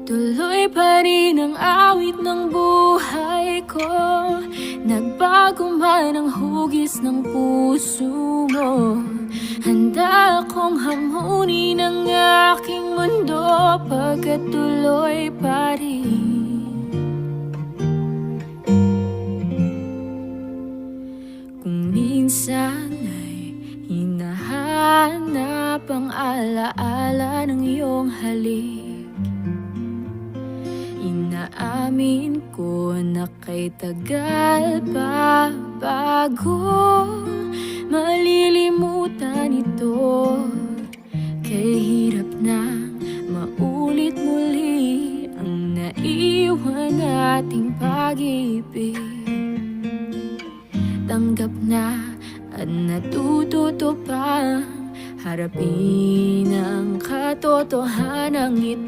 Tuloy pa rin ang awit ng buhay ko. Nagbago man ang hugis ng puso mo. Handa akong hamunin ang aking mundo pagkat tuloy pa rin. Kung minsan ay hinahanap ang alaala ng iyong halik, inaamin ko na kay tagal pa bago malilimutan ito. Kay hirap na maulit muli ang naiwan nating pag-ibig. Tanggap na at natututo pa harapin ang katotohanan ito.